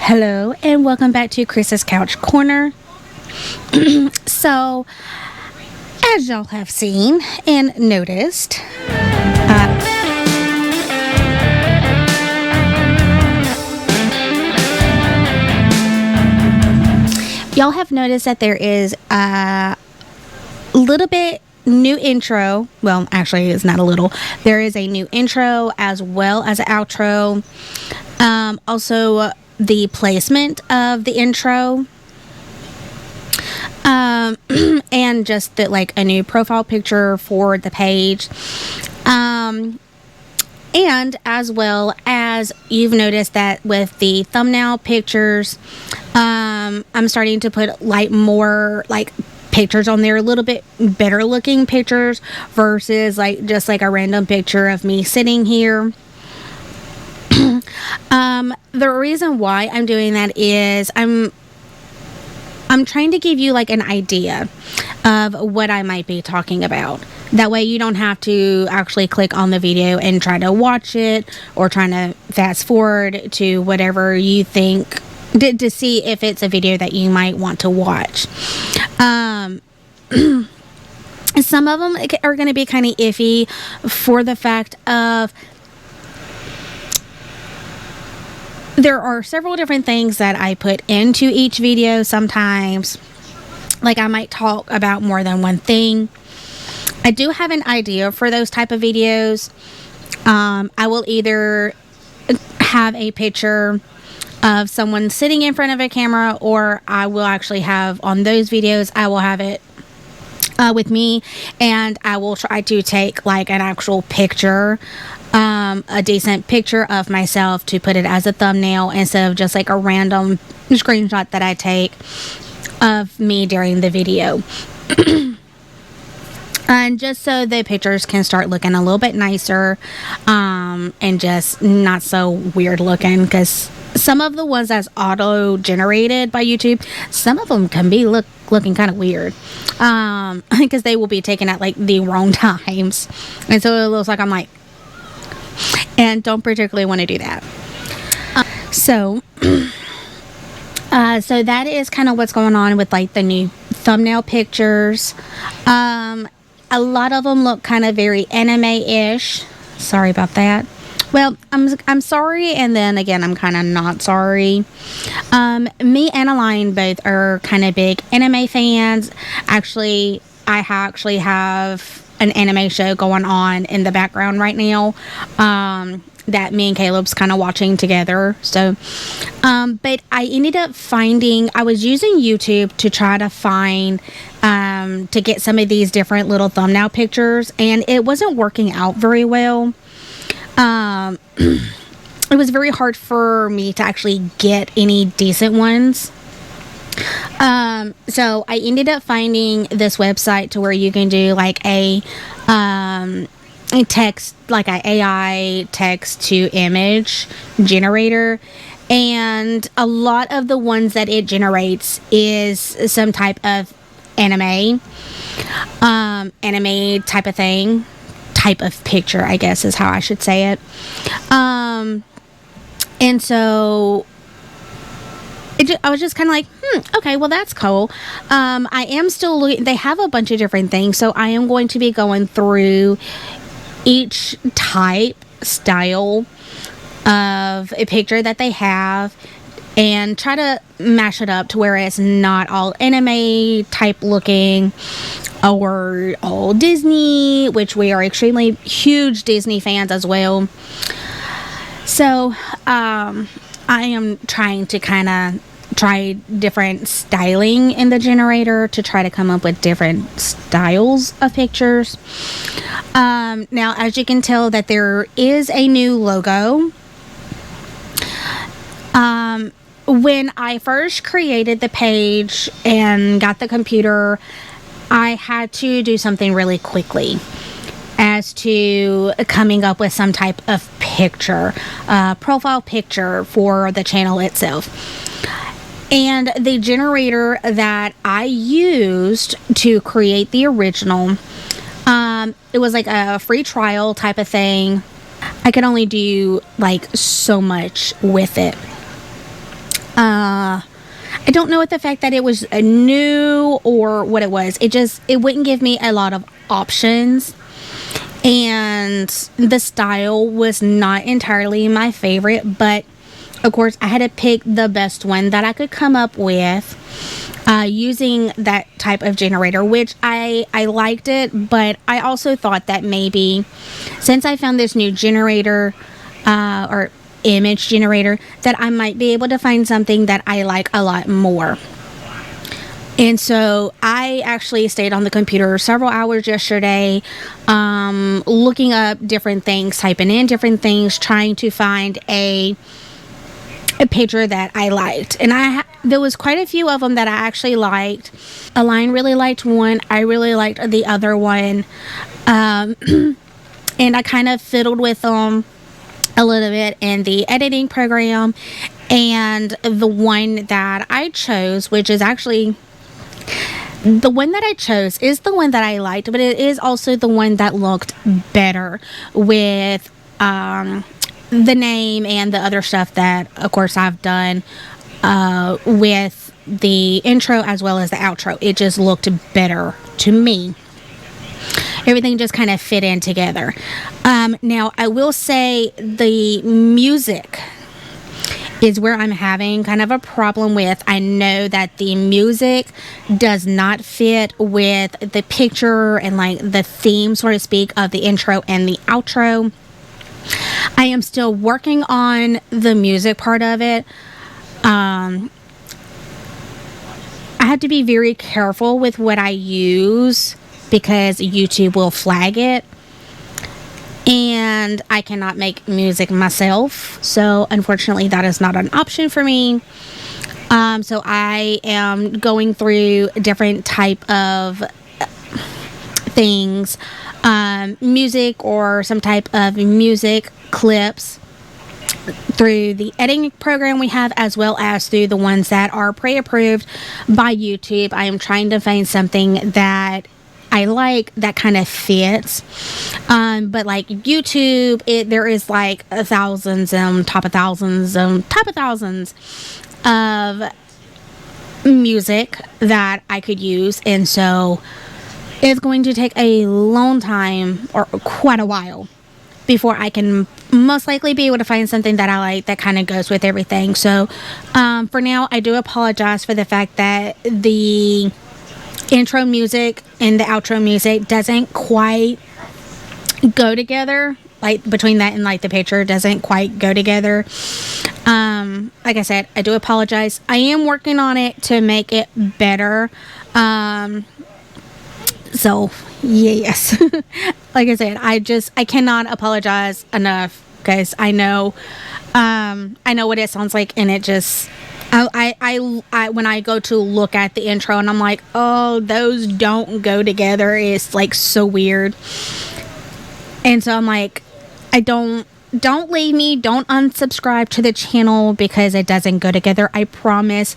Hello and welcome back to Chris's Couch Corner. So, as y'all have seen and noticed, y'all have noticed that there is a little bit new intro. Well, actually, it's not a little. There is a new intro as well as an outro. Also, the placement of the intro. And just that, like, a new profile picture for the page. And as well as you've noticed that with the thumbnail pictures, I'm starting to put like more like pictures on there, a little bit better looking pictures versus like just like a random picture of me sitting here. The reason why I'm doing that is I'm trying to give you like an idea of what I might be talking about. That way you don't have to actually click on the video and try to watch it or trying to fast forward to whatever you think to see if it's a video that you might want to watch. Some of them are going to be kind of iffy for the fact of there are several different things that I put into each video sometimes. Like I might talk about more than one thing. I do have an idea for those type of videos. I will either have a picture of someone sitting in front of a camera, or I will actually have on those videos, I will have it with me, and I will try to take like an actual picture, a decent picture of myself to put it as a thumbnail instead of just like a random screenshot that I take of me during the video. And just so the pictures can start looking a little bit nicer, and just not so weird looking, because some of the ones that's auto generated by YouTube, some of them can be looking kind of weird, because they will be taken at like the wrong times, and so it looks like I'm like, and don't particularly want to do that. So that is kind of what's going on with like the new thumbnail pictures. A lot of them look kind of very anime-ish. Sorry about that. Well, I'm sorry, and then again, I'm kind of not sorry. Me and Aline both are kind of big anime fans. Actually, I actually have an anime show going on in the background right now. That me and Caleb's kind of watching together. So, but I ended up finding, I was using YouTube to try to find, to get some of these different little thumbnail pictures, and it wasn't working out very well. It was very hard for me to actually get any decent ones. So I ended up finding this website to where you can do like a text, like a AI text to image generator, and a lot of the ones that it generates is some type of anime type of thing, type of picture, I guess is how I should say it. And so I was just kind of like, okay, well, that's cool. I am still looking. They have a bunch of different things, so I am going to be going through each style of a picture that they have and try to mash it up to where it's not all anime type looking or all Disney, which we are extremely huge Disney fans as well. So I am trying to kind of try different styling in the generator to try to come up with different styles of pictures. Now, as you can tell, that there is a new logo. When I first created the page and got the computer, I had to do something really quickly as to coming up with some type of picture, profile picture for the channel itself. And the generator that I used to create the original, it was like a free trial type of thing. I could only do like so much with it. I don't know what the fact that it was a new or what it was. It wouldn't give me a lot of options. And the style was not entirely my favorite, but of course I had to pick the best one that I could come up with using that type of generator, which I liked it, but I also thought that maybe since I found this new generator or image generator, that I might be able to find something that I like a lot more. And so I actually stayed on the computer several hours yesterday, looking up different things, typing in different things, trying to find a picture that I liked. And there was quite a few of them that I actually liked. Align really liked one. I really liked the other one. And I kind of fiddled with them a little bit in the editing program. And the one that I chose, which is actually the one that I chose, is the one that I liked, but it is also the one that looked better with the name and the other stuff that, of course, I've done with the intro as well as the outro. It just looked better to me. Everything just kind of fit in together. Now, I will say the music is where I'm having kind of a problem with. I know that the music does not fit with the picture and like the theme, so to speak, of the intro and the outro. I am still working on the music part of it. I have to be very careful with what I use because YouTube will flag it. And I cannot make music myself. So unfortunately that is not an option for me. So I am going through different type of things, music or some type of music clips through the editing program we have, as well as through the ones that are pre-approved by YouTube. I am trying to find something that I like that kind of fits. But like YouTube, there is like thousands on top of thousands on top of thousands of music that I could use. And so it's going to take a long time or quite a while before I can most likely be able to find something that I like that kind of goes with everything. So for now, I do apologize for the fact that the intro music and the outro music doesn't quite go together. Like between that and like the picture doesn't quite go together. Like I said, I do apologize. I am working on it to make it better. So yes, like I said, I cannot apologize enough because I know what it sounds like, and it just, I when I go to look at the intro and I'm like, oh, those don't go together. It's like so weird. And so I'm like, don't leave me. Don't unsubscribe to the channel because it doesn't go together. I promise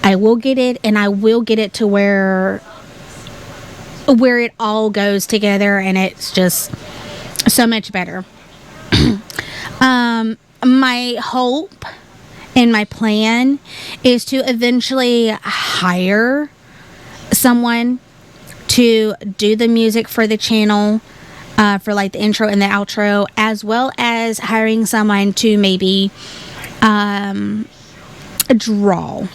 I will get it, and I will get it to where it all goes together, and it's just so much better. My hope and my plan is to eventually hire someone to do the music for the channel, for like the intro and the outro, as well as hiring someone to maybe draw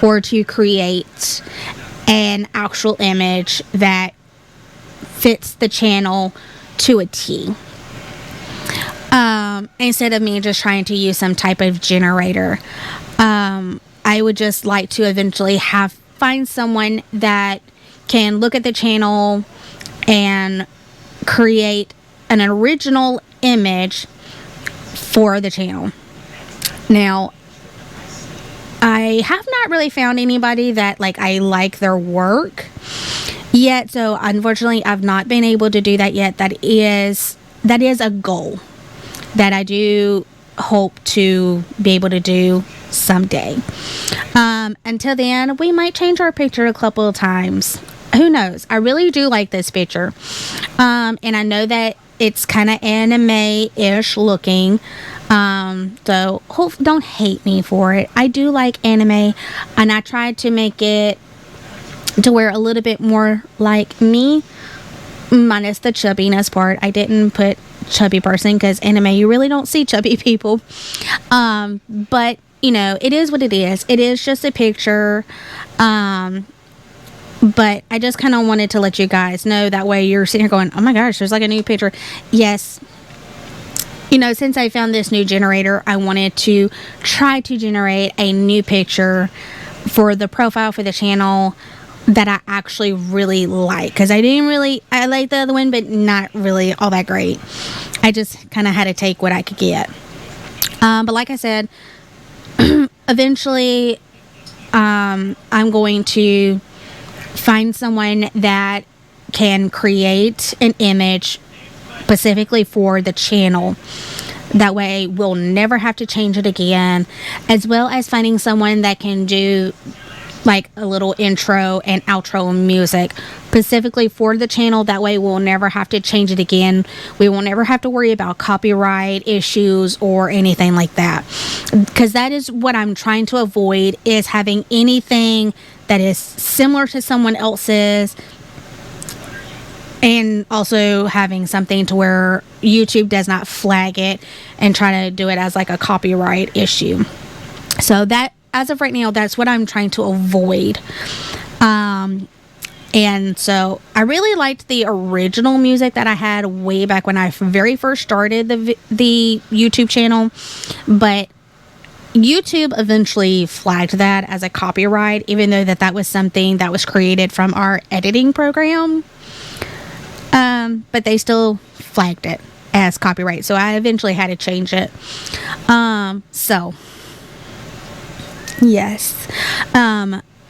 or to create an actual image that fits the channel to a T. Instead of me just trying to use some type of generator. I would just like to eventually find someone that can look at the channel and create an original image for the channel. Now, I have not really found anybody that like I like their work yet, so unfortunately I've not been able to do that yet. That is a goal that I do hope to be able to do someday. Until then, we might change our picture a couple of times. Who knows? I really do like this picture. And I know that it's kind of anime-ish looking. So don't hate me for it. I do like anime, and I tried to make it to wear a little bit more like me, minus the chubbiness part. I didn't put chubby person because anime, you really don't see chubby people. But you know, it is what it is. It is just a picture. But I just kind of wanted to let you guys know, that way you're sitting here going, oh my gosh, there's like a new picture. Yes. You know, since I found this new generator, I wanted to try to generate a new picture for the profile for the channel that I actually really like. Because I like the other one, but not really all that great. I just kind of had to take what I could get. But like I said, eventually, I'm going to find someone that can create an image specifically for the channel. That way we'll never have to change it again, as well as finding someone that can do like a little intro and outro music specifically for the channel. That way we'll never have to change it again. We will never have to worry about copyright issues or anything like that, because that is what I'm trying to avoid, is having anything that is similar to someone else's, and also having something to where YouTube does not flag it and try to do it as like a copyright issue. So that, as of right now, that's what I'm trying to avoid. And so I really liked the original music that I had way back when I very first started the YouTube channel, but YouTube eventually flagged that as a copyright, even though that was something that was created from our editing program. But they still flagged it as copyright, so I eventually had to change it. So yes.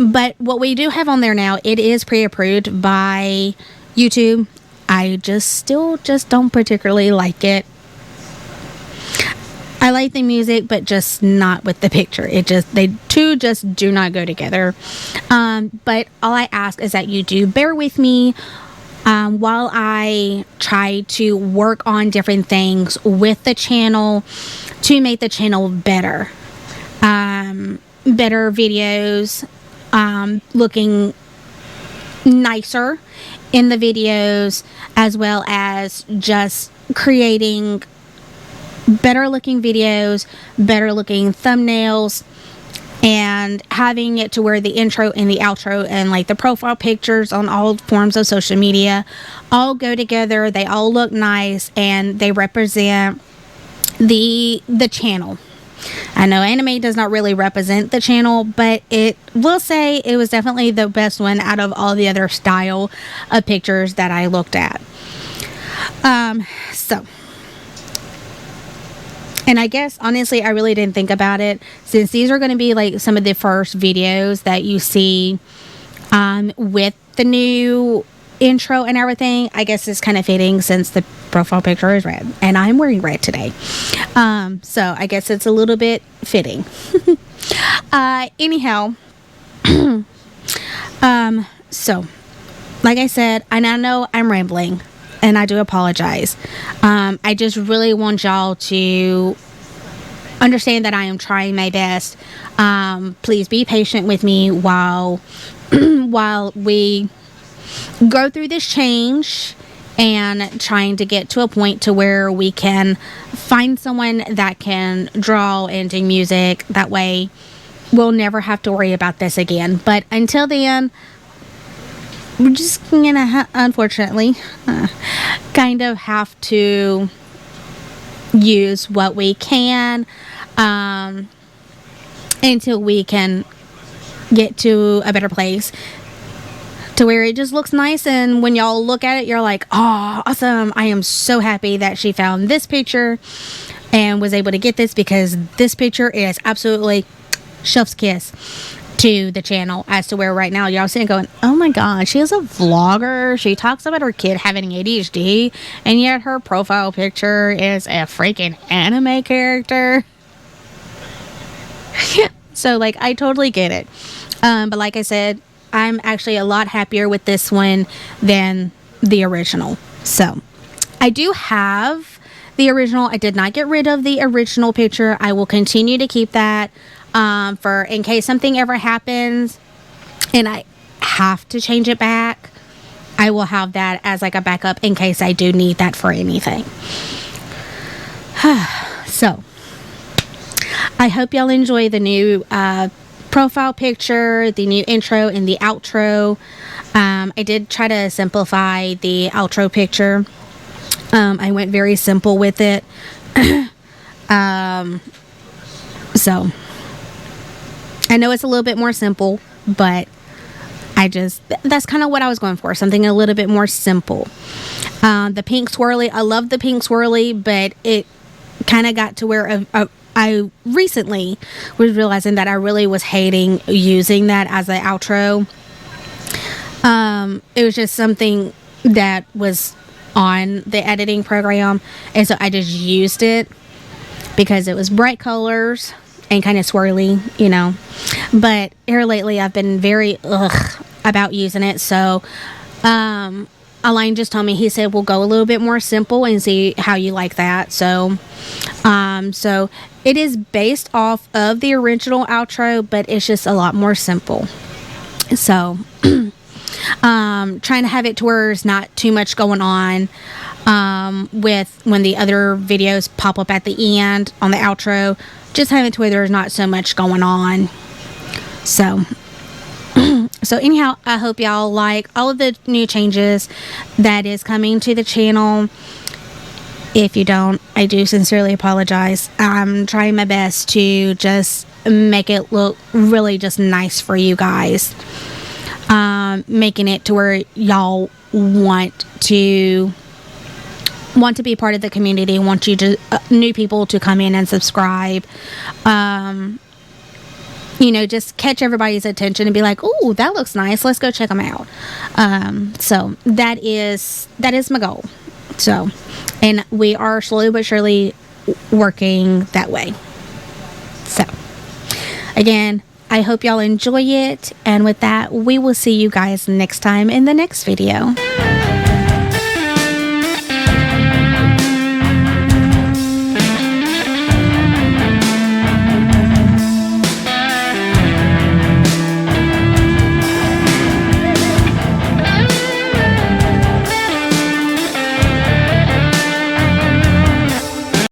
But what we do have on there now, it is pre-approved by YouTube. I still don't particularly like it. I like the music, but just not with the picture. They two just do not go together. But all I ask is that you do bear with me while I try to work on different things with the channel to make the channel better. Better videos, looking nicer in the videos, as well as just creating better looking videos, better looking thumbnails, and having it to where the intro and the outro and like the profile pictures on all forms of social media all go together. They all look nice and they represent the channel. I know anime does not really represent the channel, but it will say it was definitely the best one out of all the other style of pictures that I looked at. So, and I guess honestly I really didn't think about it, since these are going to be like some of the first videos that you see with the new intro and everything. I guess it's kind of fitting since the profile picture is red and I'm wearing red today. So I guess it's a little bit fitting. Anyhow, so like I said, and I know I'm rambling and I do apologize. I just really want y'all to understand that I am trying my best. Please be patient with me while we go through this change and trying to get to a point to where we can find someone that can draw and do music. That way we'll never have to worry about this again. But until then, we're just gonna unfortunately kind of have to use what we can until we can get to a better place to where it just looks nice, and when y'all look at it, you're like, oh, awesome. I am so happy that she found this picture and was able to get this, because this picture is absolutely chef's kiss to the channel, as to where right now y'all sitting going, oh my god, she is a vlogger, she talks about her kid having ADHD, and yet her profile picture is a freaking anime character. So like, I totally get it. But like I said, I'm actually a lot happier with this one than the original. So I do have the original. I did not get rid of the original picture. I will continue to keep that for in case something ever happens and I have to change it back. I will have that as like a backup in case I do need that for anything. So, I hope y'all enjoy the new profile picture, the new intro, and the outro. I did try to simplify the outro picture. I went very simple with it. So, I know it's a little bit more simple, but that's kind of what I was going for. Something a little bit more simple. The pink swirly, I love the pink swirly, but it kind of got to where I recently was realizing that I really was hating using that as an outro. It was just something that was on the editing program, and so I just used it because it was bright colors and kind of swirly, you know. But here lately I've been very about using it, so Alain just told me, he said we'll go a little bit more simple and see how you like that. So so it is based off of the original outro, but it's just a lot more simple. So trying to have it to where there's not too much going on with when the other videos pop up at the end on the outro, just having it to where there's not so much going on. So anyhow, I hope y'all like all of the new changes that is coming to the channel. If you don't, I do sincerely apologize. I'm trying my best to just make it look really just nice for you guys. Making it to where y'all want to be part of the community, want you to new people to come in and subscribe. You know, just catch everybody's attention and be like, "Oh, that looks nice. Let's go check them out." So that is my goal. So, and we are slowly but surely working that way. So, again, I hope y'all enjoy it. And with that, we will see you guys next time in the next video.